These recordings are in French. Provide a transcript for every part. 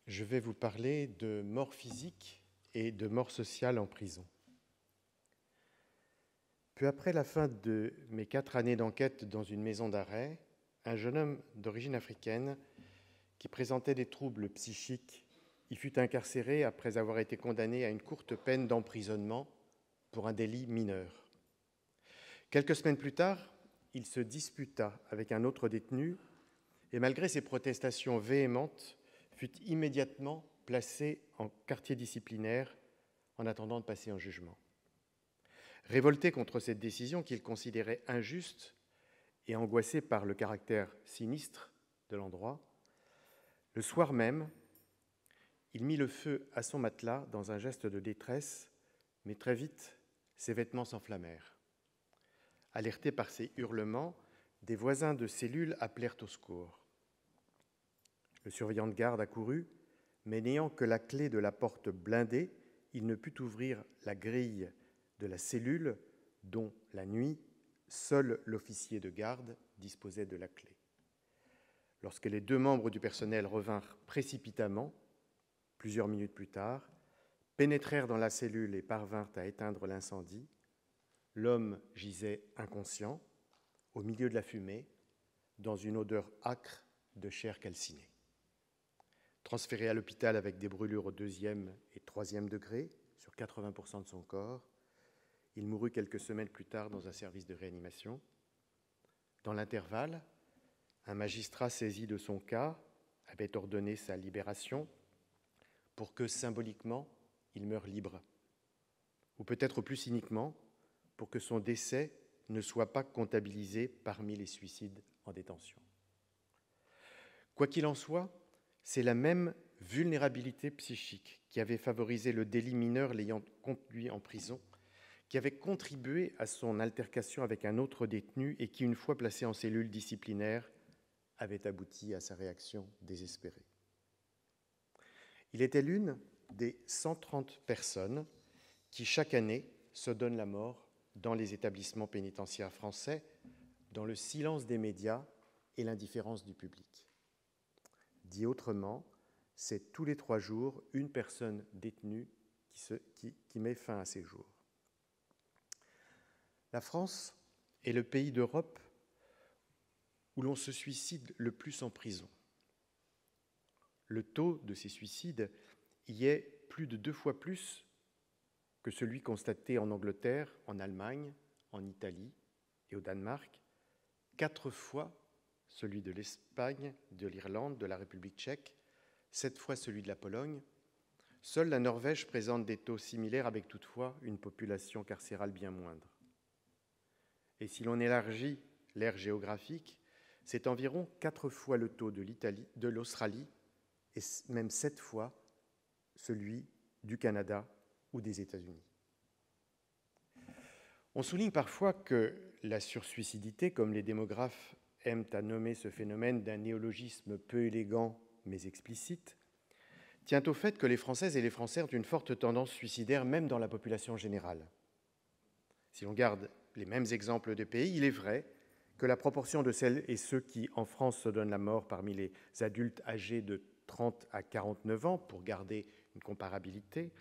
Je vais vous parler de mort physique et de mort sociale en prison. Peu après la fin de mes 4 années d'enquête dans une maison d'arrêt, un jeune homme d'origine africaine qui présentait des troubles psychiques y fut incarcéré après avoir été condamné à une courte peine d'emprisonnement pour un délit mineur. Quelques semaines plus tard, il se disputa avec un autre détenu et malgré ses protestations véhémentes, fut immédiatement placé en quartier disciplinaire en attendant de passer en jugement. Révolté contre cette décision qu'il considérait injuste et angoissé par le caractère sinistre de l'endroit, le soir même, il mit le feu à son matelas dans un geste de détresse, mais très vite, ses vêtements s'enflammèrent. Alertés par ces hurlements, des voisins de cellule appelèrent au secours. Le surveillant de garde accourut, mais n'ayant que la clé de la porte blindée, il ne put ouvrir la grille de la cellule dont, la nuit, seul l'officier de garde disposait de la clé. Lorsque les 2 membres du personnel revinrent précipitamment, plusieurs minutes plus tard, pénétrèrent dans la cellule et parvinrent à éteindre l'incendie, l'homme gisait inconscient, au milieu de la fumée, dans une odeur âcre de chair calcinée. Transféré à l'hôpital avec des brûlures au 2e et 3e degré, sur 80% de son corps, il mourut quelques semaines plus tard dans un service de réanimation. Dans l'intervalle, un magistrat saisi de son cas avait ordonné sa libération pour que, symboliquement, il meure libre. Ou peut-être plus cyniquement, pour que son décès ne soit pas comptabilisé parmi les suicides en détention. Quoi qu'il en soit, c'est la même vulnérabilité psychique qui avait favorisé le délit mineur l'ayant conduit en prison, qui avait contribué à son altercation avec un autre détenu et qui, une fois placé en cellule disciplinaire, avait abouti à sa réaction désespérée. Il était l'une des 130 personnes qui, chaque année, se donnent la mort dans les établissements pénitentiaires français, dans le silence des médias et l'indifférence du public. Dit autrement, c'est tous les 3 jours une personne détenue qui met fin à ses jours. La France est le pays d'Europe où l'on se suicide le plus en prison. Le taux de ces suicides y est plus de 2 fois plus que celui constaté en Angleterre, en Allemagne, en Italie et au Danemark, 4 fois celui de l'Espagne, de l'Irlande, de la République tchèque, 7 fois celui de la Pologne. Seule la Norvège présente des taux similaires avec toutefois une population carcérale bien moindre. Et si l'on élargit l'aire géographique, c'est environ 4 fois le taux de l'Australie et même 7 fois celui du Canada ou des États-Unis. On souligne parfois que la sursuicidité, comme les démographes aiment à nommer ce phénomène d'un néologisme peu élégant mais explicite, tient au fait que les Françaises et les Français ont une forte tendance suicidaire même dans la population générale. Si l'on garde les mêmes exemples de pays, il est vrai que la proportion de celles et ceux qui, en France, se donnent la mort parmi les adultes âgés de 30 à 49 ans, pour garder une comparabilité,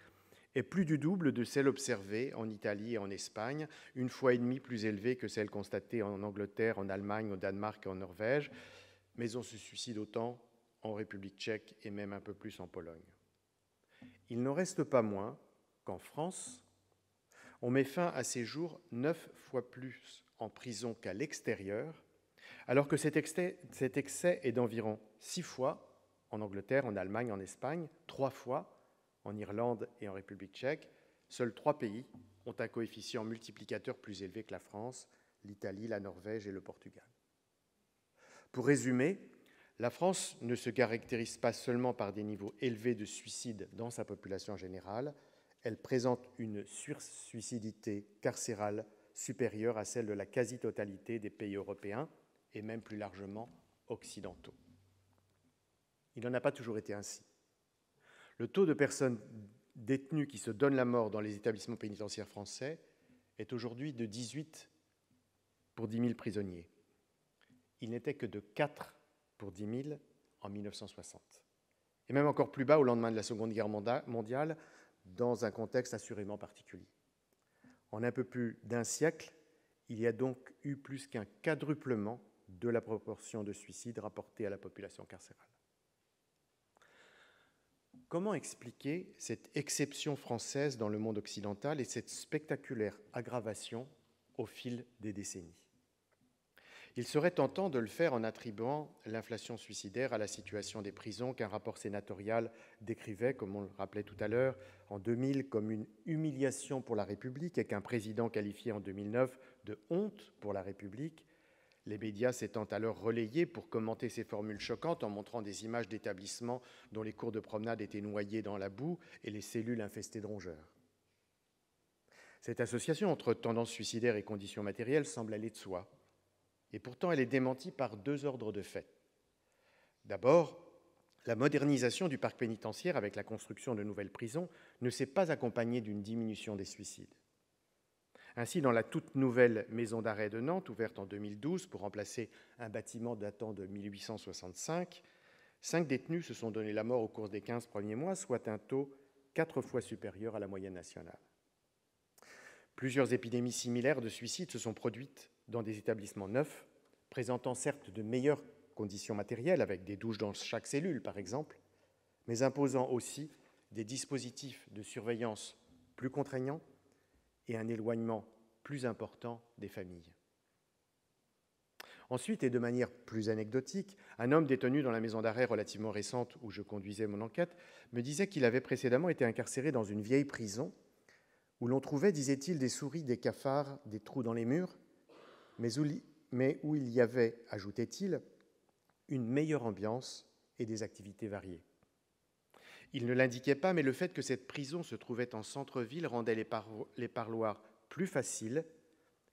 est plus du double de celle observée en Italie et en Espagne, 1,5 fois plus élevée que celle constatée en Angleterre, en Allemagne, au Danemark et en Norvège, mais on se suicide autant en République tchèque et même un peu plus en Pologne. Il n'en reste pas moins qu'en France, on met fin à ces jours 9 fois plus en prison qu'à l'extérieur, alors que cet excès est d'environ 6 fois en Angleterre, en Allemagne, en Espagne, 3 fois en Irlande et en République tchèque. Seuls 3 pays ont un coefficient multiplicateur plus élevé que la France, l'Italie, la Norvège et le Portugal. Pour résumer, la France ne se caractérise pas seulement par des niveaux élevés de suicide dans sa population générale, elle présente une sursuicidité carcérale supérieure à celle de la quasi-totalité des pays européens et même plus largement occidentaux. Il n'en a pas toujours été ainsi. Le taux de personnes détenues qui se donnent la mort dans les établissements pénitentiaires français est aujourd'hui de 18 pour 10 000 prisonniers. Il n'était que de 4 pour 10 000 en 1960. et même encore plus bas au lendemain de la Seconde Guerre mondiale, dans un contexte assurément particulier. En un peu plus d'un siècle, il y a donc eu plus qu'un quadruplement de la proportion de suicides rapportés à la population carcérale. Comment expliquer cette exception française dans le monde occidental et cette spectaculaire aggravation au fil des décennies? Il serait tentant de le faire en attribuant l'inflation suicidaire à la situation des prisons qu'un rapport sénatorial décrivait, comme on le rappelait tout à l'heure, en 2000 comme une humiliation pour la République et qu'un président qualifiait en 2009 de honte pour la République, les médias s'étant alors relayés pour commenter ces formules choquantes en montrant des images d'établissements dont les cours de promenade étaient noyés dans la boue et les cellules infestées de rongeurs. Cette association entre tendance suicidaire et conditions matérielles semble aller de soi. Et pourtant, elle est démentie par deux ordres de fait. D'abord, la modernisation du parc pénitentiaire avec la construction de nouvelles prisons ne s'est pas accompagnée d'une diminution des suicides. Ainsi, dans la toute nouvelle maison d'arrêt de Nantes, ouverte en 2012 pour remplacer un bâtiment datant de 1865, 5 détenus se sont donné la mort au cours des 15 premiers mois, soit un taux 4 fois supérieur à la moyenne nationale. Plusieurs épidémies similaires de suicides se sont produites dans des établissements neufs, présentant certes de meilleures conditions matérielles, avec des douches dans chaque cellule par exemple, mais imposant aussi des dispositifs de surveillance plus contraignants et un éloignement plus important des familles. Ensuite, et de manière plus anecdotique, un homme détenu dans la maison d'arrêt relativement récente où je conduisais mon enquête me disait qu'il avait précédemment été incarcéré dans une vieille prison où l'on trouvait, disait-il, des souris, des cafards, des trous dans les murs, mais où il y avait, ajoutait-il, une meilleure ambiance et des activités variées. Il ne l'indiquait pas, mais le fait que cette prison se trouvait en centre-ville rendait les parloirs plus faciles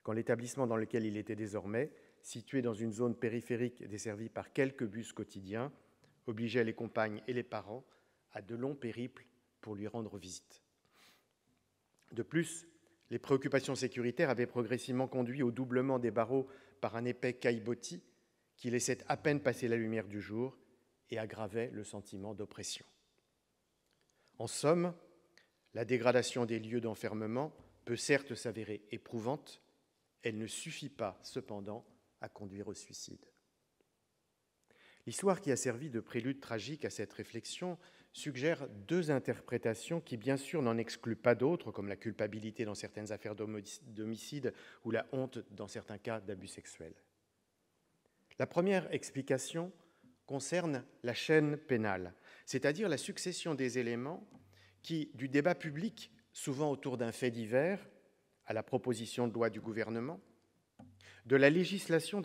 quand l'établissement dans lequel il était désormais, situé dans une zone périphérique desservie par quelques bus quotidiens, obligeait les compagnes et les parents à de longs périples pour lui rendre visite. De plus, les préoccupations sécuritaires avaient progressivement conduit au doublement des barreaux par un épais caillebotis qui laissait à peine passer la lumière du jour et aggravait le sentiment d'oppression. En somme, la dégradation des lieux d'enfermement peut certes s'avérer éprouvante, elle ne suffit pas cependant à conduire au suicide. L'histoire qui a servi de prélude tragique à cette réflexion suggère deux interprétations qui, bien sûr, n'en excluent pas d'autres, comme la culpabilité dans certaines affaires d'homicide ou la honte dans certains cas d'abus sexuels. La première explication concerne la chaîne pénale, c'est-à-dire la succession des éléments qui, du débat public, souvent autour d'un fait divers, à la proposition de loi du gouvernement, de la législation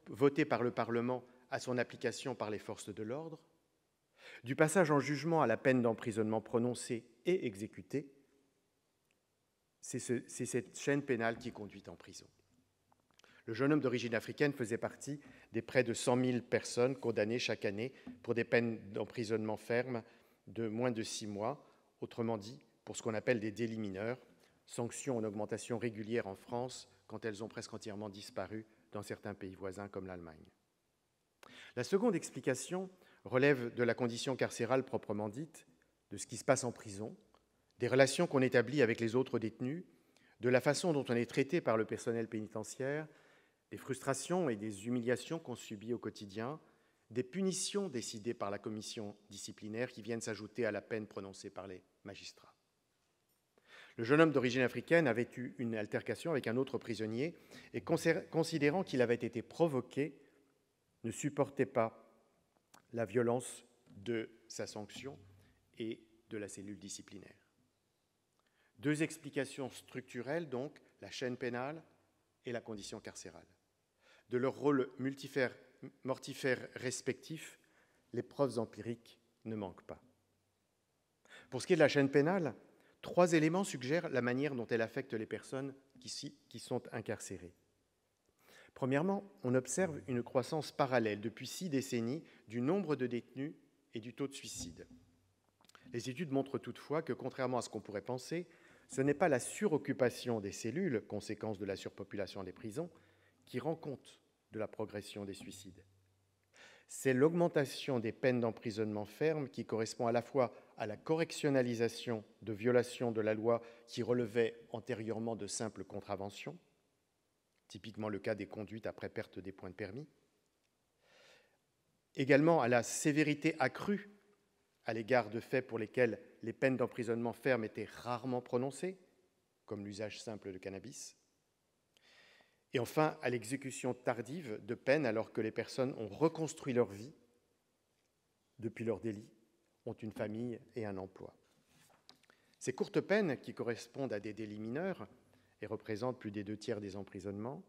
votée par le Parlement à son application par les forces de l'ordre, du passage en jugement à la peine d'emprisonnement prononcée et exécutée, c'est cette chaîne pénale qui conduit en prison. Le jeune homme d'origine africaine faisait partie des près de 100 000 personnes condamnées chaque année pour des peines d'emprisonnement ferme de moins de 6 mois, autrement dit, pour ce qu'on appelle des délits mineurs, sanctions en augmentation régulière en France quand elles ont presque entièrement disparu dans certains pays voisins comme l'Allemagne. La seconde explication relève de la condition carcérale proprement dite, de ce qui se passe en prison, des relations qu'on établit avec les autres détenus, de la façon dont on est traité par le personnel pénitentiaire, des frustrations et des humiliations qu'on subit au quotidien, des punitions décidées par la commission disciplinaire qui viennent s'ajouter à la peine prononcée par les magistrats. Le jeune homme d'origine africaine avait eu une altercation avec un autre prisonnier et, considérant qu'il avait été provoqué, ne supportait pas la violence de sa sanction et de la cellule disciplinaire. Deux explications structurelles, donc, la chaîne pénale et la condition carcérale. De leur rôle mortifère respectif, les preuves empiriques ne manquent pas. Pour ce qui est de la chaîne pénale, 3 éléments suggèrent la manière dont elle affecte les personnes qui sont incarcérées. Premièrement, on observe une croissance parallèle depuis 6 décennies du nombre de détenus et du taux de suicide. Les études montrent toutefois que, contrairement à ce qu'on pourrait penser, ce n'est pas la suroccupation des cellules, conséquence de la surpopulation des prisons, qui rend compte de la progression des suicides. C'est l'augmentation des peines d'emprisonnement ferme qui correspond à la fois à la correctionnalisation de violations de la loi qui relevaient antérieurement de simples contraventions, typiquement le cas des conduites après perte des points de permis, également à la sévérité accrue à l'égard de faits pour lesquels les peines d'emprisonnement ferme étaient rarement prononcées, comme l'usage simple de cannabis, et enfin à l'exécution tardive de peines alors que les personnes ont reconstruit leur vie depuis leur délit, ont une famille et un emploi. Ces courtes peines, qui correspondent à des délits mineurs et représentent plus des 2/3 des emprisonnements,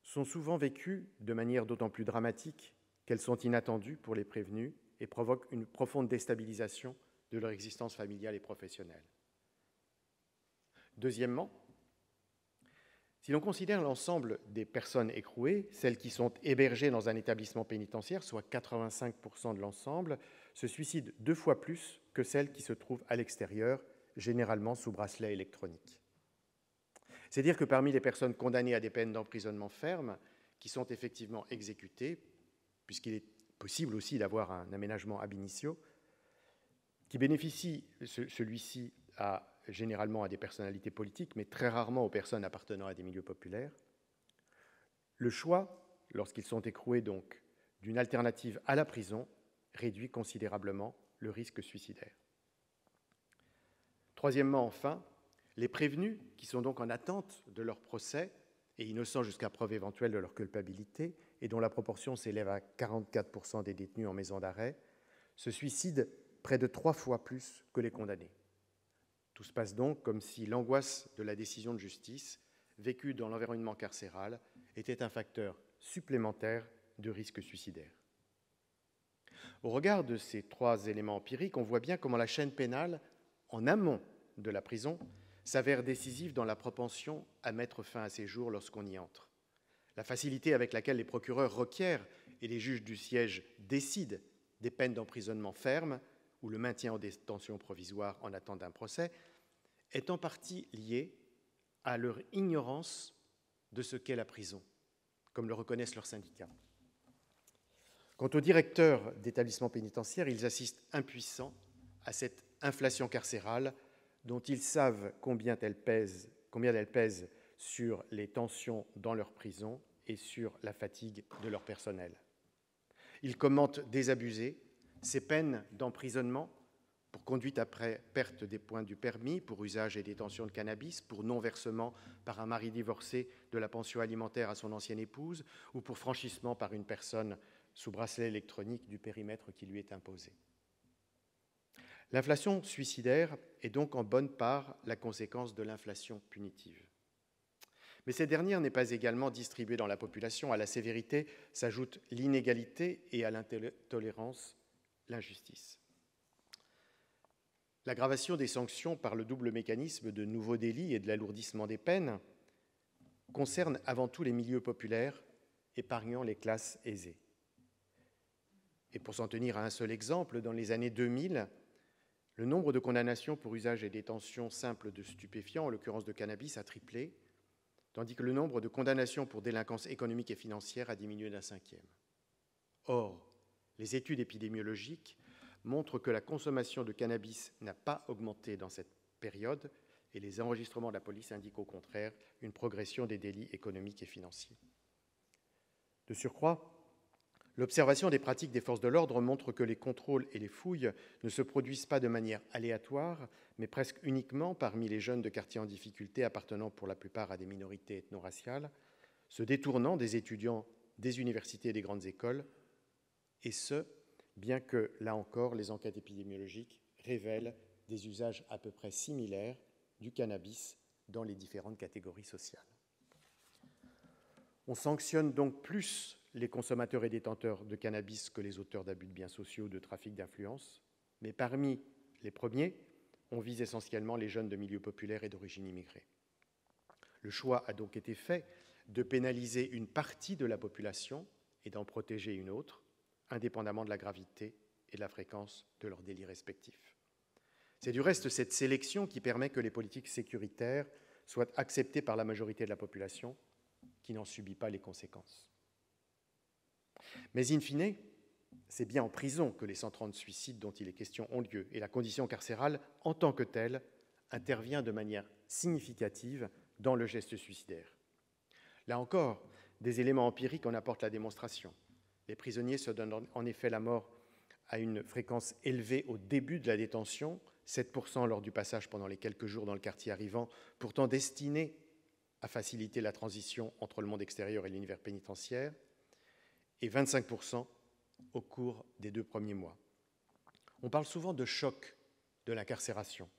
sont souvent vécues de manière d'autant plus dramatique qu'elles sont inattendues pour les prévenus et provoquent une profonde déstabilisation de leur existence familiale et professionnelle. Deuxièmement, si l'on considère l'ensemble des personnes écrouées, celles qui sont hébergées dans un établissement pénitentiaire, soit 85% de l'ensemble, se suicident 2 fois plus que celles qui se trouvent à l'extérieur, généralement sous bracelet électronique. C'est dire que parmi les personnes condamnées à des peines d'emprisonnement ferme, qui sont effectivement exécutées, puisqu'il est possible aussi d'avoir un aménagement ab initio, qui bénéficie celui-ci généralement à des personnalités politiques, mais très rarement aux personnes appartenant à des milieux populaires. Le choix, lorsqu'ils sont écroués donc, d'une alternative à la prison réduit considérablement le risque suicidaire. Troisièmement, enfin, les prévenus, qui sont donc en attente de leur procès et innocents jusqu'à preuve éventuelle de leur culpabilité, et dont la proportion s'élève à 44% des détenus en maison d'arrêt, se suicident près de 3 fois plus que les condamnés. Tout se passe donc comme si l'angoisse de la décision de justice, vécue dans l'environnement carcéral, était un facteur supplémentaire de risque suicidaire. Au regard de ces 3 éléments empiriques, on voit bien comment la chaîne pénale, en amont de la prison, s'avère décisive dans la propension à mettre fin à ses jours lorsqu'on y entre. La facilité avec laquelle les procureurs requièrent et les juges du siège décident des peines d'emprisonnement ferme ou le maintien en détention provisoire en attente d'un procès est en partie liée à leur ignorance de ce qu'est la prison, comme le reconnaissent leurs syndicats. Quant aux directeurs d'établissements pénitentiaires, ils assistent impuissants à cette inflation carcérale dont ils savent combien elle pèse sur les tensions dans leur prison et sur la fatigue de leur personnel. Ils commentent désabusés ces peines d'emprisonnement pour conduite après perte des points du permis, pour usage et détention de cannabis, pour non-versement par un mari divorcé de la pension alimentaire à son ancienne épouse ou pour franchissement par une personne sous bracelet électronique du périmètre qui lui est imposé. L'inflation suicidaire est donc en bonne part la conséquence de l'inflation punitive. Mais cette dernière n'est pas également distribuée dans la population. À la sévérité s'ajoute l'inégalité et à l'intolérance, l'injustice. L'aggravation des sanctions par le double mécanisme de nouveaux délits et de l'alourdissement des peines concerne avant tout les milieux populaires, épargnant les classes aisées. Et pour s'en tenir à un seul exemple, dans les années 2000, le nombre de condamnations pour usage et détention simple de stupéfiants, en l'occurrence de cannabis, a triplé, tandis que le nombre de condamnations pour délinquance économique et financière a diminué d'1/5. Or, les études épidémiologiques montrent que la consommation de cannabis n'a pas augmenté dans cette période et les enregistrements de la police indiquent au contraire une progression des délits économiques et financiers. De surcroît, l'observation des pratiques des forces de l'ordre montre que les contrôles et les fouilles ne se produisent pas de manière aléatoire, mais presque uniquement parmi les jeunes de quartiers en difficulté appartenant pour la plupart à des minorités ethno-raciales, se détournant des étudiants des universités et des grandes écoles, et ce, bien que, là encore, les enquêtes épidémiologiques révèlent des usages à peu près similaires du cannabis dans les différentes catégories sociales. On sanctionne donc plus les consommateurs et détenteurs de cannabis que les auteurs d'abus de biens sociaux ou de trafic d'influence, mais parmi les premiers, on vise essentiellement les jeunes de milieux populaires et d'origine immigrée. Le choix a donc été fait de pénaliser une partie de la population et d'en protéger une autre, indépendamment de la gravité et de la fréquence de leurs délits respectifs. C'est du reste cette sélection qui permet que les politiques sécuritaires soient acceptées par la majorité de la population, qui n'en subit pas les conséquences. Mais in fine, c'est bien en prison que les 130 suicides dont il est question ont lieu, et la condition carcérale, en tant que telle, intervient de manière significative dans le geste suicidaire. Là encore, des éléments empiriques en apportent la démonstration. Les prisonniers se donnent en effet la mort à une fréquence élevée au début de la détention, 7% lors du passage pendant les quelques jours dans le quartier arrivant, pourtant destiné à faciliter la transition entre le monde extérieur et l'univers pénitentiaire, et 25% au cours des 2 premiers mois. On parle souvent de choc de l'incarcération.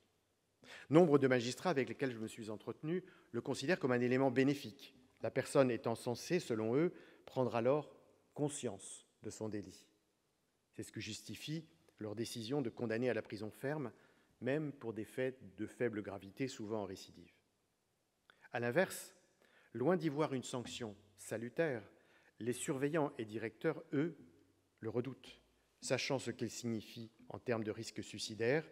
Nombre de magistrats avec lesquels je me suis entretenu le considèrent comme un élément bénéfique, la personne étant censée, selon eux, prendre alors conscience de son délit. C'est ce que justifie leur décision de condamner à la prison ferme, même pour des faits de faible gravité, souvent en récidive. À l'inverse, loin d'y voir une sanction salutaire, les surveillants et directeurs, eux, le redoutent, sachant ce qu'il signifie en termes de risque suicidaire.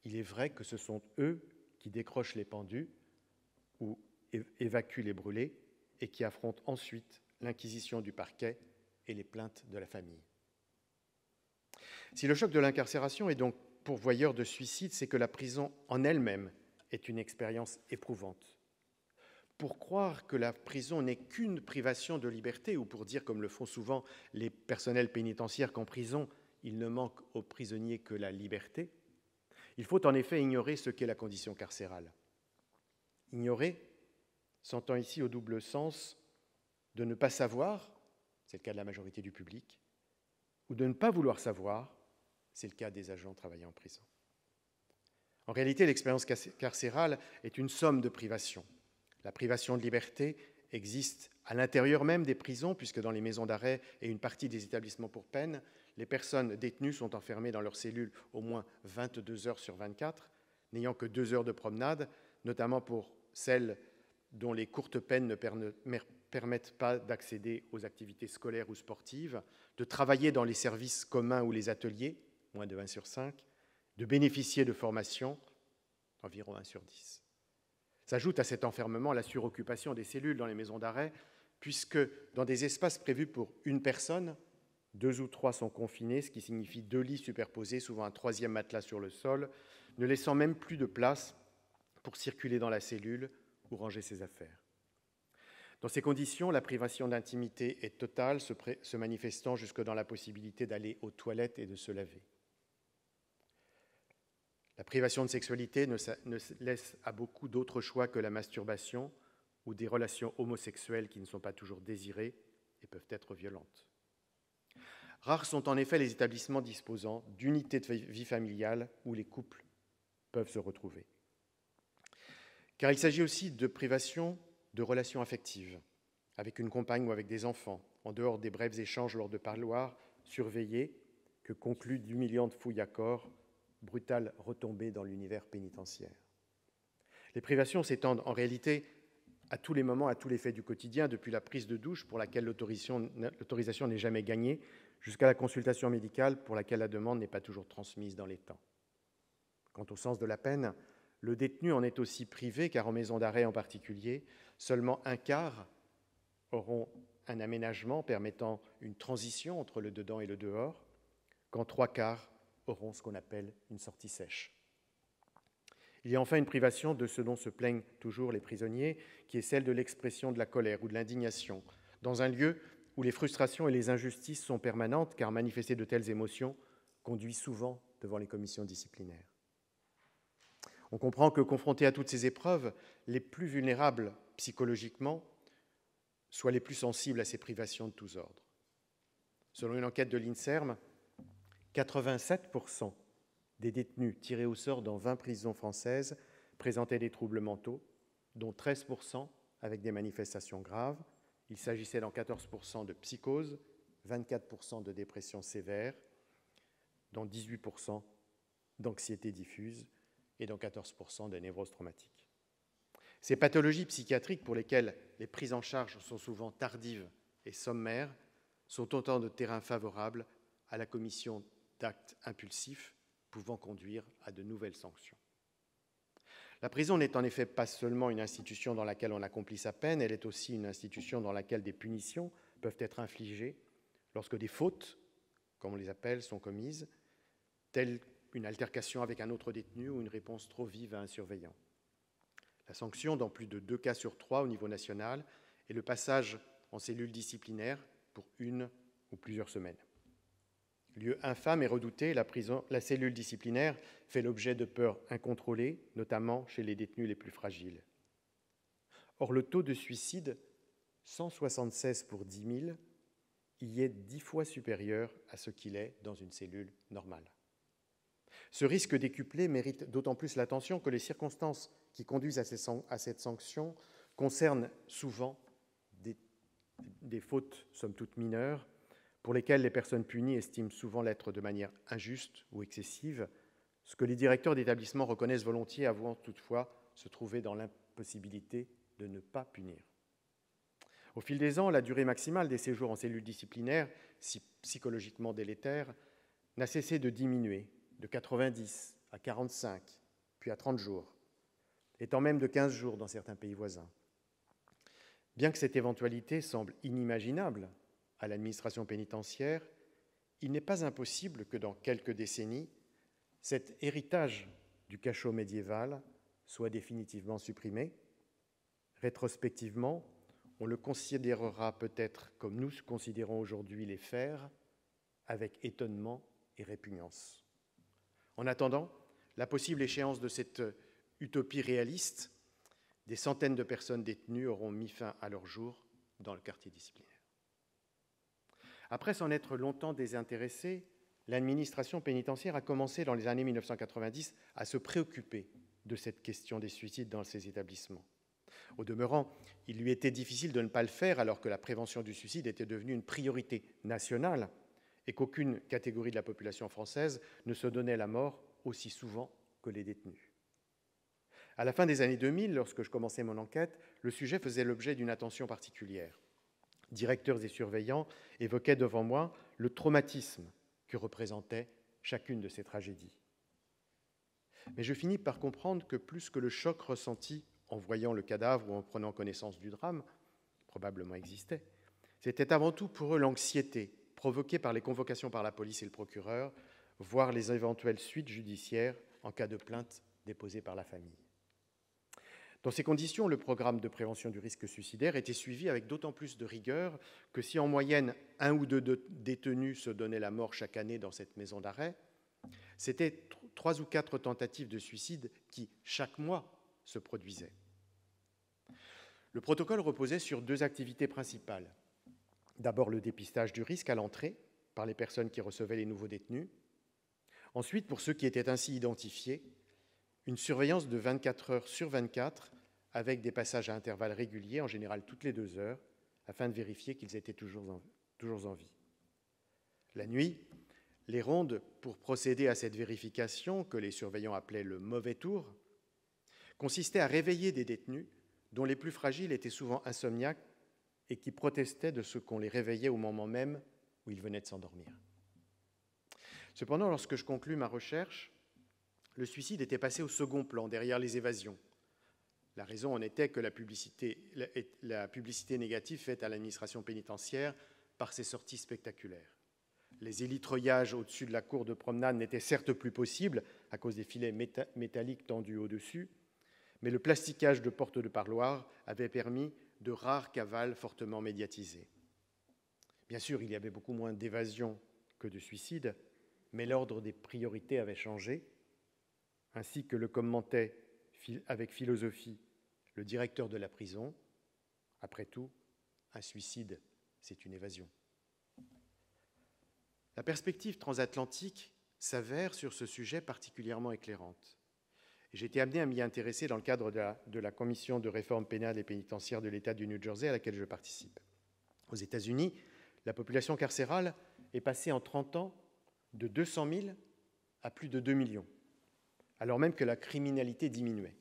Il est vrai que ce sont eux qui décrochent les pendus ou évacuent les brûlés et qui affrontent ensuite l'inquisition du parquet et les plaintes de la famille. Si le choc de l'incarcération est donc pourvoyeur de suicide, c'est que la prison en elle-même est une expérience éprouvante. Pour croire que la prison n'est qu'une privation de liberté, ou pour dire, comme le font souvent les personnels pénitentiaires, qu'en prison, il ne manque aux prisonniers que la liberté, il faut en effet ignorer ce qu'est la condition carcérale. Ignorer s'entend ici au double sens de ne pas savoir, c'est le cas de la majorité du public, ou de ne pas vouloir savoir, c'est le cas des agents travaillant en prison. En réalité, l'expérience carcérale est une somme de privations. La privation de liberté existe à l'intérieur même des prisons, puisque dans les maisons d'arrêt et une partie des établissements pour peine, les personnes détenues sont enfermées dans leurs cellules au moins 22 heures sur 24, n'ayant que 2 heures de promenade, notamment pour celles dont les courtes peines ne permettent pas d'accéder aux activités scolaires ou sportives, de travailler dans les services communs ou les ateliers, moins de 1 sur 5, de bénéficier de formations, environ 1 sur 10. S'ajoute à cet enfermement la suroccupation des cellules dans les maisons d'arrêt, puisque dans des espaces prévus pour une personne, 2 ou 3 sont confinés, ce qui signifie 2 lits superposés, souvent un 3e matelas sur le sol, ne laissant même plus de place pour circuler dans la cellule ou ranger ses affaires. Dans ces conditions, la privation d'intimité est totale, se manifestant jusque dans la possibilité d'aller aux toilettes et de se laver. La privation de sexualité ne laisse à beaucoup d'autres choix que la masturbation ou des relations homosexuelles qui ne sont pas toujours désirées et peuvent être violentes. Rares sont en effet les établissements disposant d'unités de vie familiale où les couples peuvent se retrouver. Car il s'agit aussi de privation de relations affectives, avec une compagne ou avec des enfants, en dehors des brefs échanges lors de parloirs surveillés que concluent d'humiliantes fouilles à corps, brutale retombée dans l'univers pénitentiaire. Les privations s'étendent en réalité à tous les moments, à tous les faits du quotidien, depuis la prise de douche pour laquelle l'autorisation n'est jamais gagnée, jusqu'à la consultation médicale pour laquelle la demande n'est pas toujours transmise dans les temps. Quant au sens de la peine, le détenu en est aussi privé, car en maison d'arrêt en particulier, seulement 1/4 auront un aménagement permettant une transition entre le dedans et le dehors, quand 3/4 auront ce qu'on appelle une sortie sèche. Il y a enfin une privation de ce dont se plaignent toujours les prisonniers, qui est celle de l'expression de la colère ou de l'indignation, dans un lieu où les frustrations et les injustices sont permanentes, car manifester de telles émotions conduit souvent devant les commissions disciplinaires. On comprend que, confrontés à toutes ces épreuves, les plus vulnérables psychologiquement soient les plus sensibles à ces privations de tous ordres. Selon une enquête de l'INSERM, 87% des détenus tirés au sort dans 20 prisons françaises présentaient des troubles mentaux, dont 13% avec des manifestations graves. Il s'agissait dans 14% de psychose, 24% de dépression sévère, dans 18% d'anxiété diffuse et dans 14% de névrose traumatique. Ces pathologies psychiatriques, pour lesquelles les prises en charge sont souvent tardives et sommaires, sont autant de terrains favorables à la commission d'actes impulsifs pouvant conduire à de nouvelles sanctions. La prison n'est en effet pas seulement une institution dans laquelle on accomplit sa peine, elle est aussi une institution dans laquelle des punitions peuvent être infligées lorsque des fautes, comme on les appelle, sont commises, telles une altercation avec un autre détenu ou une réponse trop vive à un surveillant. La sanction, dans plus de 2 cas sur 3 au niveau national, est le passage en cellule disciplinaire pour 1 ou plusieurs semaines. Lieu infâme et redouté, la cellule disciplinaire fait l'objet de peurs incontrôlées, notamment chez les détenus les plus fragiles. Or, le taux de suicide, 176 pour 10 000, y est 10 fois supérieur à ce qu'il est dans une cellule normale. Ce risque décuplé mérite d'autant plus l'attention que les circonstances qui conduisent à cette sanction concernent souvent des fautes, somme toute mineures, pour lesquelles les personnes punies estiment souvent l'être de manière injuste ou excessive, ce que les directeurs d'établissement reconnaissent volontiers, avouant toutefois se trouver dans l'impossibilité de ne pas punir. Au fil des ans, la durée maximale des séjours en cellule disciplinaire, si psychologiquement délétère, n'a cessé de diminuer, de 90 à 45, puis à 30 jours, étant même de 15 jours dans certains pays voisins. Bien que cette éventualité semble inimaginable à l'administration pénitentiaire, il n'est pas impossible que dans quelques décennies, cet héritage du cachot médiéval soit définitivement supprimé. Rétrospectivement, on le considérera peut-être comme nous considérons aujourd'hui les fers, avec étonnement et répugnance. En attendant la possible échéance de cette utopie réaliste, des centaines de personnes détenues auront mis fin à leur jour dans le quartier disciplinaire. Après s'en être longtemps désintéressée, l'administration pénitentiaire a commencé dans les années 1990 à se préoccuper de cette question des suicides dans ces établissements. Au demeurant, il lui était difficile de ne pas le faire alors que la prévention du suicide était devenue une priorité nationale et qu'aucune catégorie de la population française ne se donnait la mort aussi souvent que les détenus. À la fin des années 2000, lorsque je commençais mon enquête, le sujet faisait l'objet d'une attention particulière. Directeurs et surveillants évoquaient devant moi le traumatisme que représentait chacune de ces tragédies. Mais je finis par comprendre que plus que le choc ressenti en voyant le cadavre ou en prenant connaissance du drame, qui probablement existait, c'était avant tout pour eux l'anxiété provoquée par les convocations par la police et le procureur, voire les éventuelles suites judiciaires en cas de plainte déposée par la famille. Dans ces conditions, le programme de prévention du risque suicidaire était suivi avec d'autant plus de rigueur que si en moyenne 1 ou 2 détenus se donnaient la mort chaque année dans cette maison d'arrêt, c'était 3 ou 4 tentatives de suicide qui, chaque mois, se produisaient. Le protocole reposait sur 2 activités principales. D'abord, le dépistage du risque à l'entrée par les personnes qui recevaient les nouveaux détenus. Ensuite, pour ceux qui étaient ainsi identifiés, une surveillance de 24 heures sur 24 avec des passages à intervalles réguliers, en général toutes les 2 heures, afin de vérifier qu'ils étaient toujours en vie. La nuit, les rondes pour procéder à cette vérification, que les surveillants appelaient le mauvais tour, consistaient à réveiller des détenus dont les plus fragiles étaient souvent insomniaques et qui protestaient de ce qu'on les réveillait au moment même où ils venaient de s'endormir. Cependant, lorsque je conclus ma recherche, le suicide était passé au second plan, derrière les évasions. La raison en était que la publicité négative faite à l'administration pénitentiaire par ses sorties spectaculaires. Les élitreillages au-dessus de la cour de promenade n'étaient certes plus possibles à cause des filets métalliques tendus au-dessus, mais le plasticage de portes de parloir avait permis de rares cavales fortement médiatisées. Bien sûr, il y avait beaucoup moins d'évasions que de suicides, mais l'ordre des priorités avait changé, ainsi que le commentait avec philosophie le directeur de la prison. Après tout, un suicide, c'est une évasion. La perspective transatlantique s'avère sur ce sujet particulièrement éclairante. J'ai été amené à m'y intéresser dans le cadre de la Commission de réforme pénale et pénitentiaire de l'État du New Jersey à laquelle je participe. Aux États-Unis, la population carcérale est passée en 30 ans de 200 000 à plus de 2 millions, alors même que la criminalité diminuait.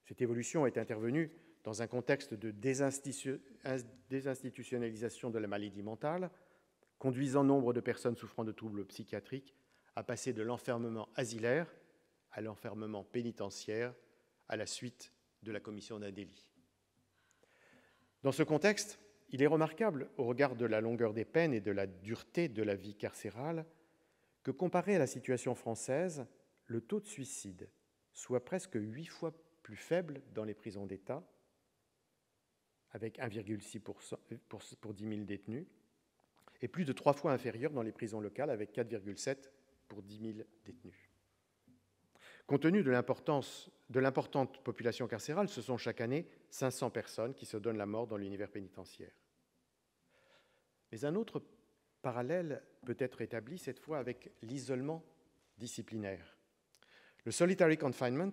Cette évolution est intervenue dans un contexte de désinstitutionnalisation de la maladie mentale, conduisant nombre de personnes souffrant de troubles psychiatriques à passer de l'enfermement asilaire à l'enfermement pénitentiaire à la suite de la commission d'un délit. Dans ce contexte, Il est remarquable, au regard de la longueur des peines et de la dureté de la vie carcérale, que comparé à la situation française, le taux de suicide soit presque 8 fois plus faible dans les prisons d'État, avec 1,6 pour 10 000 détenus, et plus de 3 fois inférieur dans les prisons locales, avec 4,7 pour 10 000 détenus. Compte tenu de l'importante population carcérale, ce sont chaque année 500 personnes qui se donnent la mort dans l'univers pénitentiaire. Mais un autre parallèle peut être établi, cette fois avec l'isolement disciplinaire. Le solitary confinement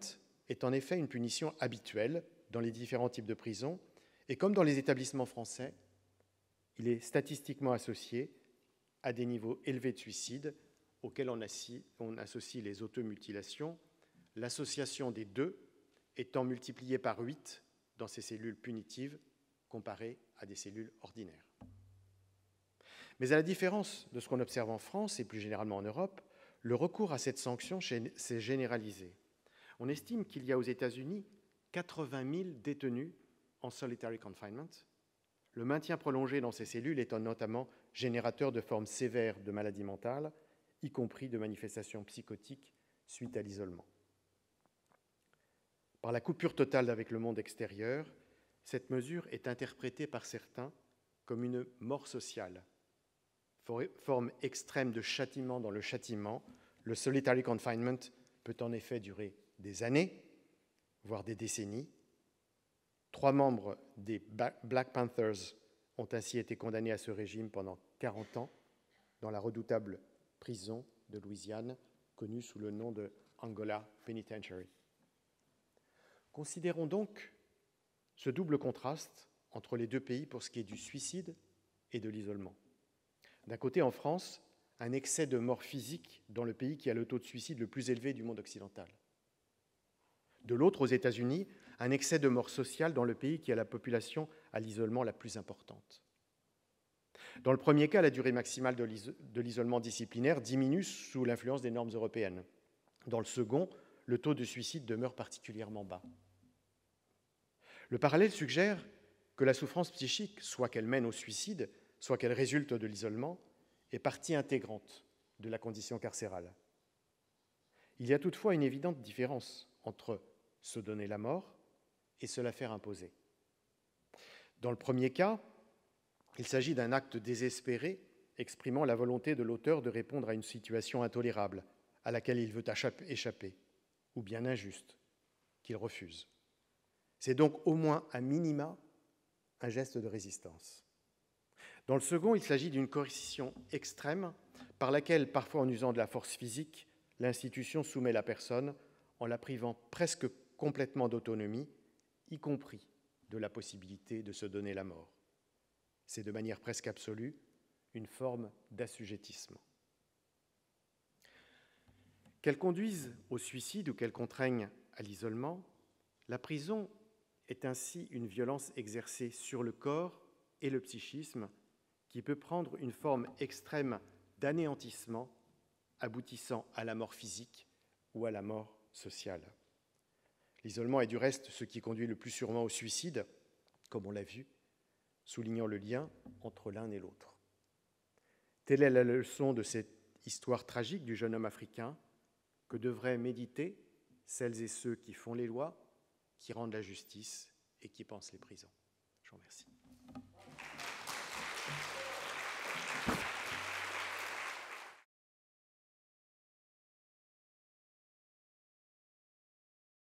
est en effet une punition habituelle dans les différents types de prisons, et comme dans les établissements français, il est statistiquement associé à des niveaux élevés de suicide auxquels on associe les automutilations, l'association des deux étant multipliée par 8 dans ces cellules punitives comparées à des cellules ordinaires. Mais à la différence de ce qu'on observe en France et plus généralement en Europe, le recours à cette sanction s'est généralisé. On estime qu'il y a aux États-Unis 80 000 détenus en solitary confinement, le maintien prolongé dans ces cellules étant notamment générateur de formes sévères de maladies mentales, y compris de manifestations psychotiques suite à l'isolement. Par la coupure totale avec le monde extérieur, cette mesure est interprétée par certains comme une mort sociale. Forme extrême de châtiment dans le châtiment, le solitary confinement peut en effet durer des années, voire des décennies. 3 membres des Black Panthers ont ainsi été condamnés à ce régime pendant 40 ans dans la redoutable prison de Louisiane, connue sous le nom de Angola Penitentiary. Considérons donc ce double contraste entre les deux pays pour ce qui est du suicide et de l'isolement. D'un côté, en France, un excès de mort physique dans le pays qui a le taux de suicide le plus élevé du monde occidental. De l'autre, aux États-Unis, un excès de mort sociale dans le pays qui a la population à l'isolement la plus importante. Dans le premier cas, la durée maximale de l'isolement disciplinaire diminue sous l'influence des normes européennes. Dans le second, le taux de suicide demeure particulièrement bas. Le parallèle suggère que la souffrance psychique, soit qu'elle mène au suicide, soit qu'elle résulte de l'isolement, est partie intégrante de la condition carcérale. Il y a toutefois une évidente différence entre se donner la mort et se la faire imposer. Dans le premier cas, il s'agit d'un acte désespéré exprimant la volonté de l'auteur de répondre à une situation intolérable à laquelle il veut échapper, ou bien injuste, qu'il refuse. C'est donc au moins à minima un geste de résistance. Dans le second, il s'agit d'une coercition extrême par laquelle, parfois en usant de la force physique, l'institution soumet la personne en la privant presque complètement d'autonomie, y compris de la possibilité de se donner la mort. C'est de manière presque absolue une forme d'assujettissement. Qu'elle conduise au suicide ou qu'elle contraigne à l'isolement, la prison est ainsi une violence exercée sur le corps et le psychisme qui peut prendre une forme extrême d'anéantissement aboutissant à la mort physique ou à la mort sociale. L'isolement est du reste ce qui conduit le plus sûrement au suicide, comme on l'a vu, soulignant le lien entre l'un et l'autre. Telle est la leçon de cette histoire tragique du jeune homme africain que devraient méditer celles et ceux qui font les lois, qui rendent la justice et qui pensent les prisons. Je vous remercie.